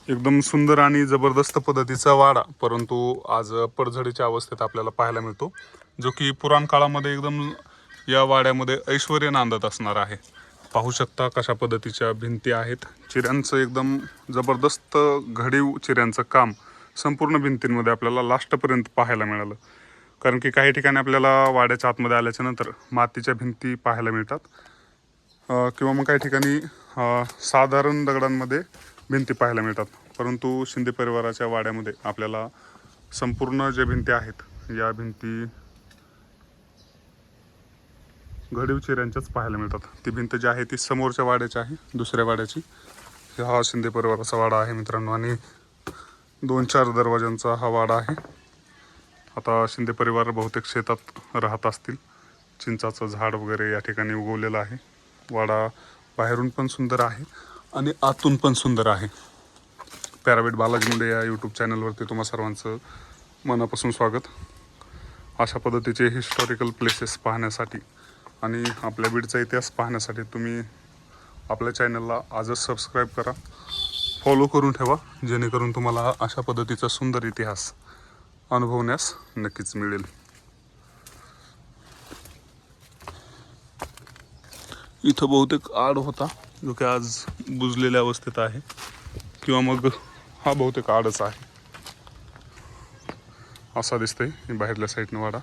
एकदम सुंदर आणि जबरदस्त पद्धतीचा वाडा, परंतु आज पडझडीच्या अवस्थेत आपल्याला पाहायला मिळतो, जो की पुराण काळामध्ये एकदम या वाड्यामध्ये ऐश्वर्य नांदत असणार आहे। पाहू शकता कशा पद्धतीच्या भिंती आहेत, चिऱ्यांचं एकदम जबरदस्त घडीव चिऱ्यांचं काम संपूर्ण भिंतींमध्ये आपल्याला लास्टपर्यंत पाहायला मिळालं। कारण की काही ठिकाणी आपल्याला वाड्याच्या आतमध्ये आल्याच्या नंतर मातीच्या भिंती पाहायला मिळतात, किंवा मग काही ठिकाणी साधारण दगडांमध्ये भिंती पाहायला मिळतात, परंतु शिंदे परिवाराच्या वाड्यामध्ये आपल्याला संपूर्ण जे भिंती आहेत या भिंती घडीव चिऱ्यांच्याच पाहायला मिळतात। ती भिंत जी आहे ती समोरच्या वाड्याची आहे, दुसऱ्या वाड्याची। हा शिंदे परिवाराचा वाडा आहे मित्रांनो, आणि 2-4 दरवाजांचा हा वाडा आहे। आता शिंदे परिवार बहुतेक शेतात राहत असतील, चिंचाचं झाड वगैरे या ठिकाणी उगवलेलं आहे। वाडा बाहेरून पण सुंदर आहे आणि आतून पण सुंदर आहे। पॅरावेट बालाजी मुंडे या यूट्यूब चॅनलवरती तुम्हा सर्वांचं मनापासून स्वागत। अशा पद्धतीचे हिस्टॉरिकल प्लेसेस पाहण्यासाठी आणि आपल्या बीडचा इतिहास पाहण्यासाठी तुम्ही आपल्या चॅनलला आजच सबस्क्राईब करा, फॉलो करून ठेवा, जेणेकरून तुम्हाला अशा पद्धतीचा सुंदर इतिहास अनुभवण्यास नक्कीच मिळेल। इथं बहुतेक आड होता, जो की आज बुजलेल्या अवस्थेत आहे, किंवा मग हा बहुतेक आडच आहे असा दिसतंय बाहेरल्या साईडनं वाडा।